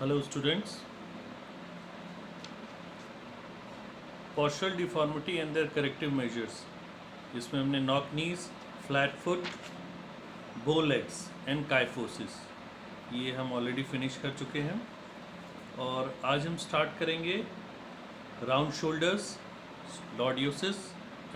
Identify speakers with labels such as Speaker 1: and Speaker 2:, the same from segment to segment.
Speaker 1: Hello students, postural deformity and their corrective measures. इसमें हमने knock knees, flat foot, bow legs and kyphosis ये हम already finish कर चुके हैं और आज हम स्टार्ट करेंगे round shoulders, lordosis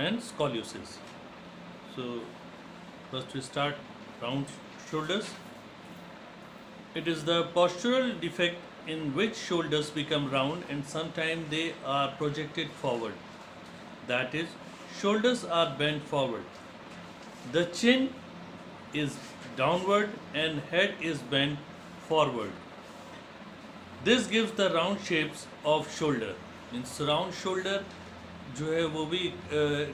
Speaker 1: and scoliosis. So first we start round shoulders. It is the postural defect in which shoulders become round and sometimes they are projected forward. That is, shoulders are bent forward. The chin is downward and head is bent forward. This gives the round shapes of shoulder. Means round shoulder जो है वो भी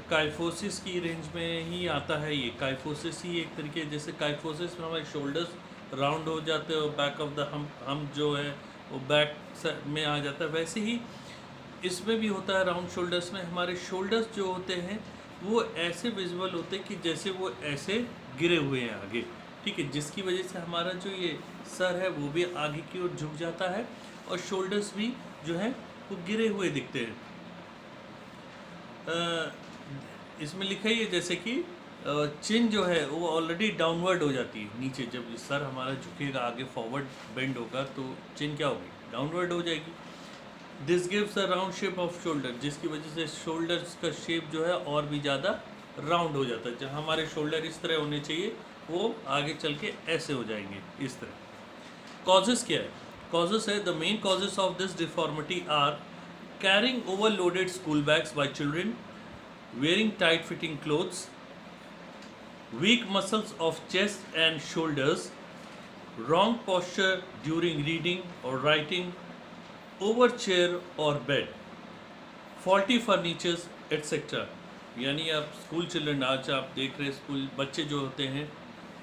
Speaker 1: kyphosis की range में ही आता है। ये kyphosis ही एक तरीके, जैसे काइफोसिस में हमारे शोल्डर्स राउंड हो जाते हैं और बैक ऑफ द हम जो है वो बैक में आ जाता है, वैसे ही इसमें भी होता है। राउंड शोल्डर्स में हमारे शोल्डर्स जो होते हैं वो ऐसे विजुअल होते हैं कि जैसे वो ऐसे गिरे हुए हैं आगे, ठीक है, जिसकी वजह से हमारा जो ये सर है वो भी आगे की ओर झुक जाता है और शोल्डर्स भी जो है वो गिरे हुए दिखते हैं। इसमें लिखा ही है जैसे कि चिन जो है वो ऑलरेडी डाउनवर्ड हो जाती है नीचे। जब सर हमारा झुकेगा आगे फॉरवर्ड बेंड होगा तो चिन क्या होगी, डाउनवर्ड हो जाएगी। This gives a round shape off shoulder, जिसकी वजह से शोल्डर्स का शेप जो है और भी ज़्यादा राउंड हो जाता है। जहाँ हमारे शोल्डर इस तरह होने चाहिए वो आगे चल के ऐसे हो जाएंगे इस तरह। कॉजेस क्या है? कॉजेस है, the main causes of this deformity are carrying overloaded school bags by children, wearing tight-fitting clothes, weak muscles of chest and shoulders, wrong posture during reading or writing, over chair or bed, faulty furnitures, etc. यानी आप school children, आज आप देख रहे school बच्चे जो होते हैं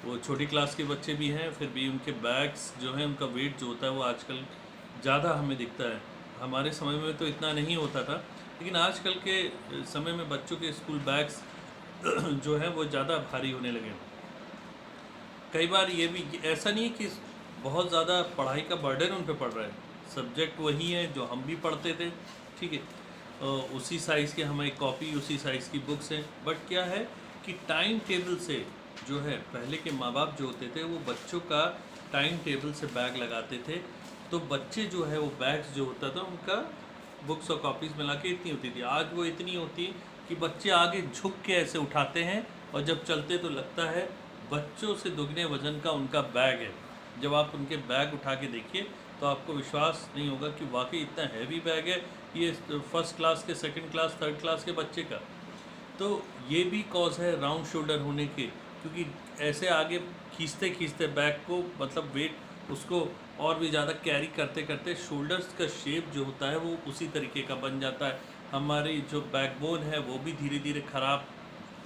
Speaker 1: वो छोटी क्लास के बच्चे भी हैं, फिर भी उनके बैग्स जो हैं उनका वेट जो होता है वो आजकल ज़्यादा हमें दिखता है। हमारे समय में तो इतना नहीं होता था, लेकिन आजकल के समय में बच्चों के स्कूल बैग्स जो है वो ज़्यादा भारी होने लगे। कई बार ये भी ऐसा नहीं है कि बहुत ज़्यादा पढ़ाई का बर्डन उन पर पड़ रहा है, सब्जेक्ट वही है जो हम भी पढ़ते थे, ठीक है, उसी साइज़ की हमारी कॉपी, उसी साइज़ की बुक्स हैं। बट क्या है कि टाइम टेबल से जो है, पहले के माँ बाप जो होते थे वो बच्चों का टाइम टेबल से बैग लगाते थे, तो बच्चे जो है वो बैग्स जो होता था उनका बुक्स और कॉपीज़ मिला के इतनी होती थी। आज वो इतनी होती कि बच्चे आगे झुक के ऐसे उठाते हैं और जब चलते तो लगता है बच्चों से दुगने वज़न का उनका बैग है। जब आप उनके बैग उठा के देखिए तो आपको विश्वास नहीं होगा कि वाकई इतना हैवी बैग है, ये फर्स्ट क्लास के, सेकंड क्लास, थर्ड क्लास के बच्चे का। तो ये भी कॉज है राउंड शोल्डर होने के, क्योंकि ऐसे आगे खींचते खींचते बैग को, मतलब वेट उसको और भी ज़्यादा कैरी करते करते शोल्डर्स का शेप जो होता है वो उसी तरीके का बन जाता है। हमारी जो बैकबोन है वो भी धीरे धीरे ख़राब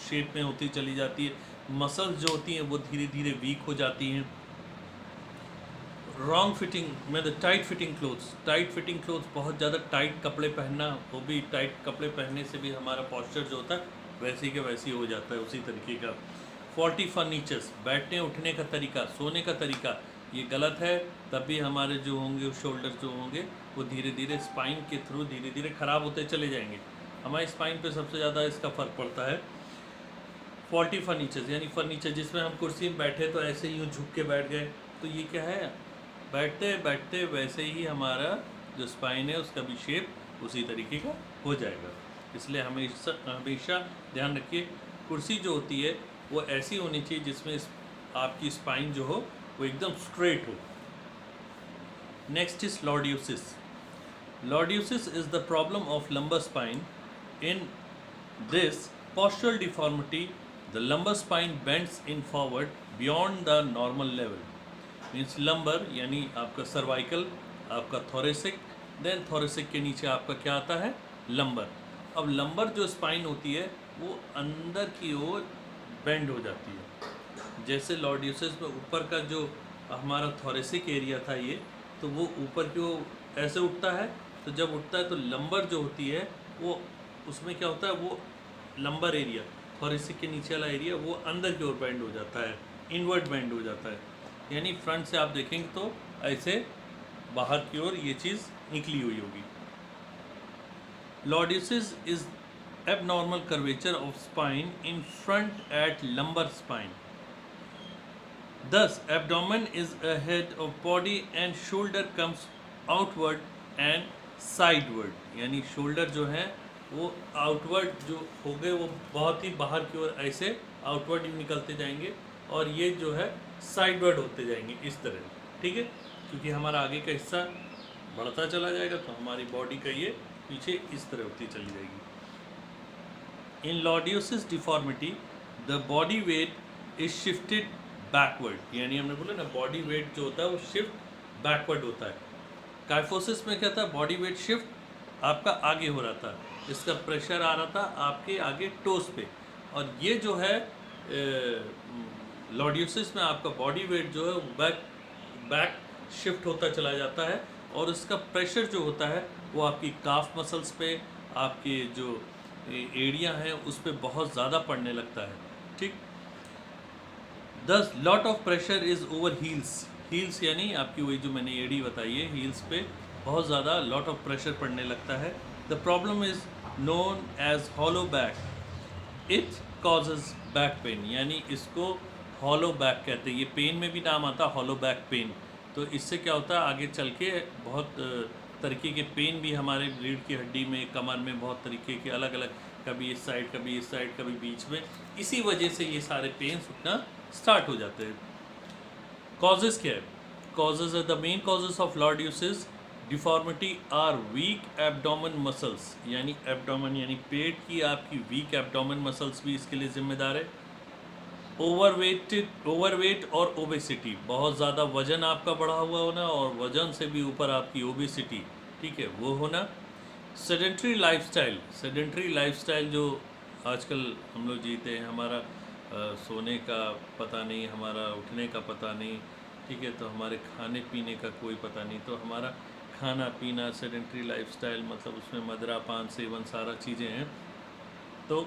Speaker 1: शेप में होती चली जाती है। मसल्स जो होती हैं वो धीरे धीरे वीक हो जाती हैं। रॉन्ग फिटिंग में the tight fitting clothes, tight fitting clothes, बहुत ज़्यादा टाइट कपड़े पहनना, वो भी टाइट कपड़े पहनने से भी हमारा पॉस्चर जो होता है वैसे के वैसे ही हो जाता है, उसी तरीके का। फॉल्टी फर्नीचर्स, बैठने उठने का तरीका, सोने का तरीका ये गलत है, तब भी हमारे जो होंगे शोल्डर जो होंगे वो धीरे धीरे स्पाइन के थ्रू धीरे धीरे ख़राब होते चले जाएंगे। हमारी स्पाइन पे सबसे ज़्यादा इसका फ़र्क पड़ता है। फॉल्टी फर्नीचर्स यानी फर्नीचर जिसमें हम कुर्सी में बैठे तो ऐसे ही झुक के बैठ गए, तो ये क्या है, बैठते बैठते वैसे ही हमारा जो स्पाइन है उसका भी शेप उसी तरीके का हो जाएगा। इसलिए हमेशा ध्यान रखिए, कुर्सी जो होती है वो ऐसी होनी चाहिए जिसमें आपकी स्पाइन जो हो वो एकदम स्ट्रेट हो। Next is lordosis. Lordosis is the problem of lumbar spine. In this postural deformity the lumbar spine bends in forward beyond the normal level. Means lumbar यानी आपका सर्वाइकल, आपका थोरेसिक, देन थोरेसिक के नीचे आपका क्या आता है, लंबर। अब लंबर जो स्पाइन होती है वो अंदर की ओर बेंड हो जाती है। जैसे लॉर्डियोसिस में ऊपर का जो हमारा थोरेसिक एरिया था ये, तो वो ऊपर की ओर ऐसे उठता है, तो जब उठता है तो लंबर जो होती है वो, उसमें क्या होता है, वो लंबर एरिया, थोरेसिक के नीचे वाला एरिया वो अंदर की ओर बेंड हो जाता है, इनवर्ड बेंड हो जाता है। यानी फ्रंट से आप देखेंगे तो ऐसे बाहर की ओर ये चीज़ निकली हुई होगी। लॉर्डियोसिस is abnormal curvature of spine in front at lumbar spine. Thus, abdomen is ahead of body and shoulder comes outward and sideward. यानी shoulder जो है वो outward जो हो गए वो बहुत ही बाहर की ओर ऐसे outward निकलते जाएंगे और ये जो है sideward होते जाएंगे इस तरह, ठीक है, क्योंकि हमारा आगे का हिस्सा बढ़ता चला जाएगा तो हमारी बॉडी का ये पीछे इस तरह होती चली जाएगी। In lordosis deformity, the body weight is shifted backward. यानी हमने बोला ना बॉडी वेट जो होता है वो शिफ्ट बैकवर्ड होता है। काइफोसिस में क्या था, बॉडी वेट शिफ्ट आपका आगे हो रहा था, इसका प्रेशर आ रहा था आपके आगे टोस पे, और ये जो है लॉर्डियोसिस में आपका बॉडी वेट जो है बैक शिफ्ट होता चला जाता है और उसका प्रेशर जो होता है वो आपकी काफ मसल्स पे, आपके जो एरिया है उस पर बहुत ज़्यादा पड़ने लगता है, ठीक। दस lot of pressure is over heels. Heels यानी आपकी वही जो मैंने एड़ी बताई है, हील्स पे बहुत ज़्यादा लॉट ऑफ प्रेशर पड़ने लगता है। The problem is known as hollow back. It causes back pain, यानी इसको हॉलो बैक कहते हैं। ये पेन में भी नाम आता है हॉलो बैक पेन। तो इससे क्या होता है आगे चल के बहुत तरीके के पेन भी हमारे रीढ़ की हड्डी में, कमर में बहुत तरीके के अलग अलग, कभी इस साइड कभी इस साइड कभी बीच में, इसी वजह से ये सारे पेन्स उठना स्टार्ट हो जाते हैं। कॉजेज़ क्या है? कॉजेज़ है the main causes of lordosis deformity are weak abdomen muscles, यानी एब्डोमेन यानी पेट की आपकी वीक एब्डोमेन मसल्स भी इसके लिए जिम्मेदार है। ओवरवेट और ओबेसिटी, बहुत ज़्यादा वजन आपका बढ़ा हुआ होना और वजन से भी ऊपर आपकी ओबेसिटी, ठीक है, वो होना। सेडेंट्री लाइफस्टाइल जो आजकल हम लोग जीते हैं, हमारा सोने का पता नहीं, हमारा उठने का पता नहीं, ठीक है, तो हमारे खाने पीने का कोई पता नहीं, तो हमारा खाना पीना सेडेंट्री लाइफस्टाइल मतलब उसमें मदिरा पान सेवन सारा चीज़ें हैं, तो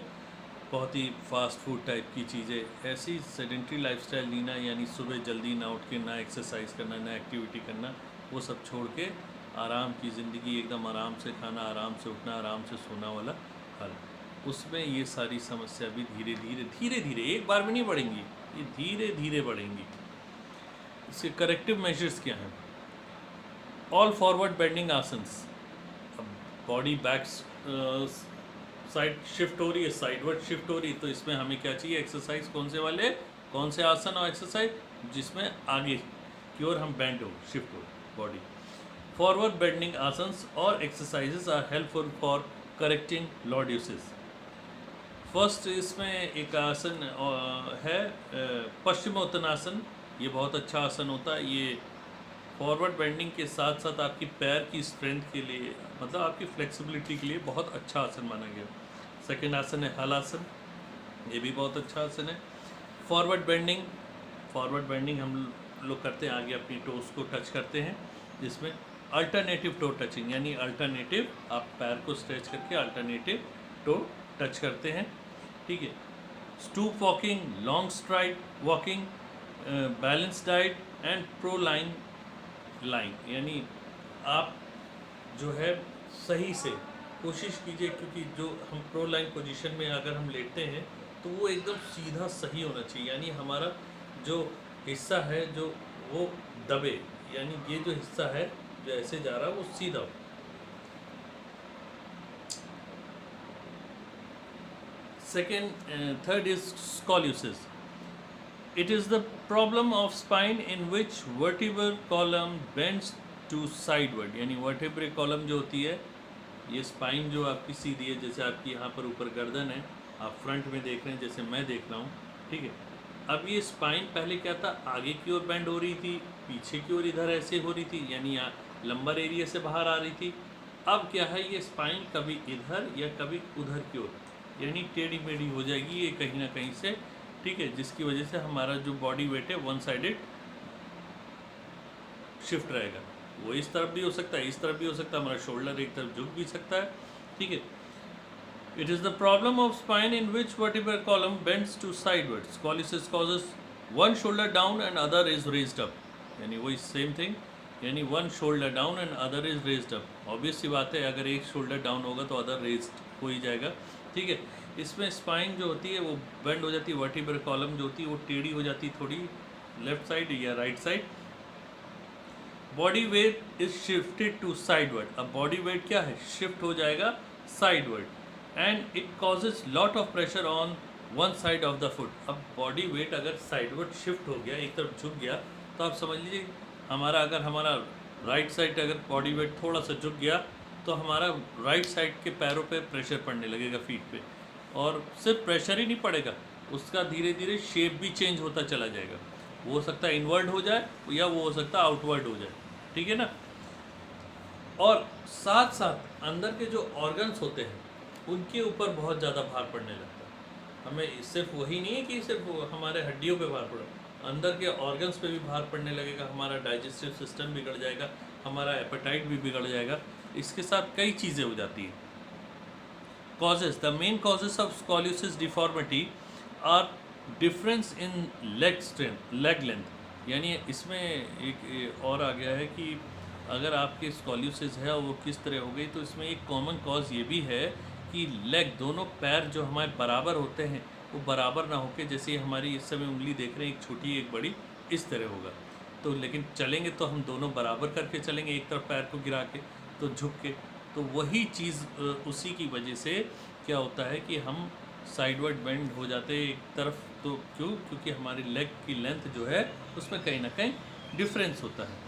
Speaker 1: बहुत ही फास्ट फूड टाइप की चीज़ें, ऐसी सेडेंट्री लाइफस्टाइल जीना, यानी सुबह जल्दी ना उठ के ना एक्सरसाइज करना ना एक्टिविटी करना, वो सब छोड़ के आराम की ज़िंदगी, एकदम आराम से खाना, आराम से उठना, आराम से सोना वाला हल, उसमें ये सारी समस्या भी धीरे धीरे एक बार में नहीं बढ़ेंगी, ये धीरे धीरे बढ़ेंगी। इसके करेक्टिव मेजर्स क्या हैं? All forward bending asanas. अब बॉडी बैक साइड शिफ्ट हो रही है, साइडवर्ड शिफ्ट हो रही है, तो इसमें हमें क्या चाहिए? एक्सरसाइज कौन से आसन और एक्सरसाइज जिसमें आगे की ओर हम बेंड हो, शिफ्ट हो बॉडी। फॉरवर्ड बेंडिंग आसन्स और exercises are helpful for correcting lordosis. First इसमें एक आसन है पश्चिमोत्तानासन। ये बहुत अच्छा आसन होता है। ये फॉरवर्ड बेंडिंग के साथ साथ आपकी पैर की स्ट्रेंथ के लिए, मतलब आपकी फ्लेक्सिबिलिटी के लिए बहुत अच्छा आसन माना गया। सेकंड आसन है हलासन, ये भी बहुत अच्छा आसन है। फॉरवर्ड बेंडिंग हम लोग करते हैं, आगे अपनी टोस को टच करते हैं, जिसमें अल्टरनेटिव टो टचिंग, यानी अल्टरनेटिव आप पैर को स्ट्रेच करके अल्टरनेटिव टो टच करते हैं, ठीक है। Stoop walking, long STRIDE walking, balance diet and pro line, यानी आप जो है सही से कोशिश कीजिए, क्योंकि जो हम प्रो लाइन पोजीशन में अगर हम लेटते हैं तो वो एकदम सीधा सही होना चाहिए, यानी हमारा जो हिस्सा है जो वो दबे, यानी ये जो हिस्सा है जो ऐसे जा रहा है वो सीधा हो। Third is scoliosis. It is the problem of spine in which vertebral column bends to sideward, यानी vertebrate column जो होती है, ये स्पाइन जो आपकी सीधी है, जैसे आपकी यहाँ पर ऊपर गर्दन है, आप फ्रंट में देख रहे हैं जैसे मैं देख रहा हूँ, ठीक है। अब ये स्पाइन पहले क्या था, आगे की ओर बेंड हो रही थी, पीछे की ओर इधर ऐसे हो रही थी, यानी लंबर एरिया से बाहर आ रही थी। अब क्या है, ये स्पाइन कभी इधर या कभी उधर की ओर, यानी टेढ़ी मेढ़ी हो जाएगी ये कहीं ना कहीं से, ठीक है, जिसकी वजह से हमारा जो बॉडी वेट है वन साइडेड शिफ्ट रहेगा। वो इस तरफ भी हो सकता है, इस तरफ भी हो सकता है, हमारा शोल्डर एक तरफ झुक भी सकता है, ठीक है। It is the problem of spine in which vertebral column bends to sideward. Scoliosis causes one shoulder down and other is raised up, यानी वही सेम थिंग, यानी one shoulder down and other is raised up. Obvious सी बात है, अगर एक shoulder down होगा तो अदर रेज्ड हो ही जाएगा। ठीक है, इसमें स्पाइन जो होती है वो बेंड हो जाती है, वर्टिब्रल कॉलम जो होती है वो टेढ़ी हो जाती है थोड़ी लेफ्ट साइड या right side. Body weight is shifted to sideward. अब बॉडी वेट क्या है, शिफ्ट हो जाएगा sideward and it causes lot of pressure on one side of the foot. अब बॉडी वेट अगर साइडवर्ड शिफ्ट हो गया, एक तरफ झुक गया, तो आप समझ लीजिए हमारा राइट साइड अगर बॉडी वेट थोड़ा सा झुक गया तो हमारा राइट साइड के पैरों पे प्रेशर पड़ने लगेगा, फीट पे। और सिर्फ प्रेशर ही नहीं पड़ेगा, उसका धीरे धीरे शेप भी चेंज होता चला जाएगा। वो हो सकता है इनवर्ड हो जाए या वो हो सकता है आउटवर्ड हो जाए। ठीक है ना। और साथ साथ अंदर के जो ऑर्गन्स होते हैं उनके ऊपर बहुत ज़्यादा भार पड़ने लगता है। हमें सिर्फ वही नहीं है कि सिर्फ हमारे हड्डियों पे भार पड़ा, अंदर के ऑर्गन्स पे भी भार पड़ने लगेगा, हमारा डाइजेस्टिव सिस्टम बिगड़ जाएगा, हमारा एपेटाइट भी बिगड़ जाएगा। इसके साथ कई चीज़ें हो जाती हैं। Causes, the main causes of scoliosis deformity are difference in leg strength, leg length. यानी इसमें एक और आ गया है कि अगर आपके स्कॉलियोसिस है और वो किस तरह हो गई, तो इसमें एक कॉमन कॉज ये भी है कि लेग, दोनों पैर जो हमारे बराबर होते हैं वो बराबर ना होके, जैसे हमारी इस समय उंगली देख रहे हैं, एक छोटी एक बड़ी, इस तरह होगा। तो लेकिन चलेंगे तो हम दोनों बराबर करके चलेंगे, एक तरफ पैर को गिरा के तो झुक के। तो वही चीज़ उसी की वजह से क्या होता है कि हम साइडवर्ड बेंड हो जाते हैं एक तरफ। तो क्योंकि हमारी लेग की लेंथ जो है उसमें कहीं ना कहीं डिफरेंस होता है।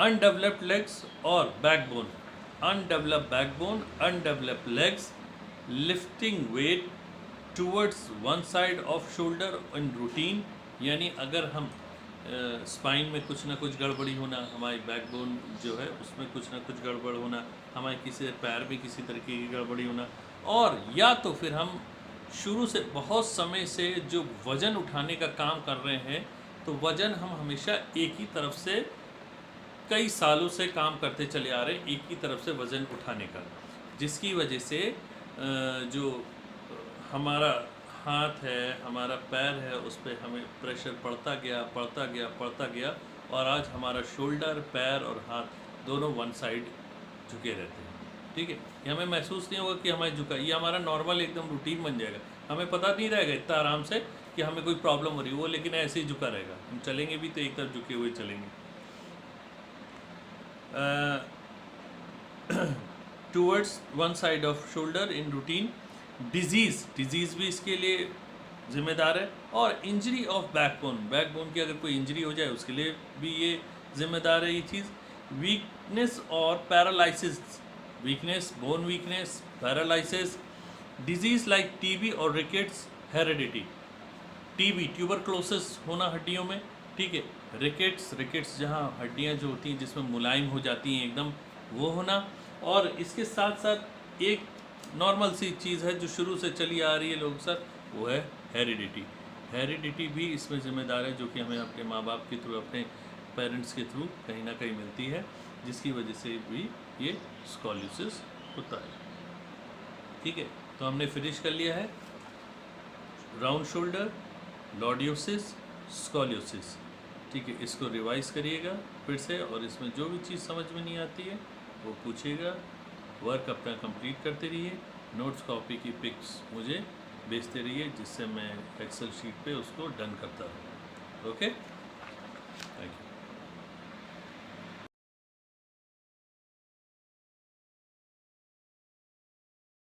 Speaker 1: अनडेवलप्ड लेग्स और backbone, undeveloped backbone, undeveloped legs, lifting wait towards one side off shoulder in routine. यानी अगर हम स्पाइन में कुछ ना कुछ गड़बड़ी होना, हमारी बैकबोन जो है उसमें कुछ ना कुछ गड़बड़ होना, हमारे किसी पैर में किसी तरीके की गड़बड़ी होना, और या तो फिर हम शुरू से बहुत समय से जो वज़न उठाने का काम कर रहे हैं, तो वज़न हम हमेशा एक ही तरफ से कई सालों से काम करते चले आ रहे हैं, एक ही तरफ से वज़न उठाने का, जिसकी वजह से जो हमारा हाथ है, हमारा पैर है, उस पर हमें प्रेशर पड़ता गया, और आज हमारा शोल्डर, पैर और हाथ दोनों वन साइड झुके रहते हैं। ठीक है, ये हमें महसूस नहीं होगा कि हमारे झुका, ये हमारा नॉर्मल एकदम रूटीन बन जाएगा। हमें पता नहीं रहेगा इतना आराम से कि हमें कोई प्रॉब्लम हो रही है, वो लेकिन ऐसे ही झुका रहेगा। हम चलेंगे भी तो एक तरफ झुके हुए चलेंगे। Towards one side off shoulder in routine. Disease भी इसके लिए ज़िम्मेदार है। और इंजरी ऑफ बैकबोन की अगर कोई इंजरी हो जाए उसके लिए भी ये ज़िम्मेदार है ये चीज़। वीकनेस और paralysis, bone weakness, paralysis. Disease like TB और रिकेट्स, हेरिडिटी। टीबी, ट्यूबरक्लोसिस होना हड्डियों में। ठीक है, रिकेट्स जहाँ हड्डियाँ जो होती हैं जिसमें मुलायम हो जाती हैं एकदम, वो होना। और इसके साथ साथ एक नॉर्मल सी चीज़ है जो शुरू से चली आ रही है लोग सर, वो है हेरिडिटी भी इसमें ज़िम्मेदार है, जो कि हमें अपने माँ बाप के थ्रू, अपने पेरेंट्स के थ्रू कहीं ना कहीं मिलती है, जिसकी वजह से भी ये स्कॉलियोसिस होता है। ठीक है, तो हमने फिनिश कर लिया है राउंड शोल्डर, लॉर्डियोसिस, स्कॉलियोसिस। ठीक है, इसको रिवाइज़ करिएगा फिर से, और इसमें जो भी चीज़ समझ में नहीं आती है वो पूछिएगा। वर्क अपना कंप्लीट करते रहिए, नोट्स कॉपी की पिक्स मुझे भेजते रहिए, जिससे मैं एक्सेल शीट पे उसको डन करता रहूँ। ओके।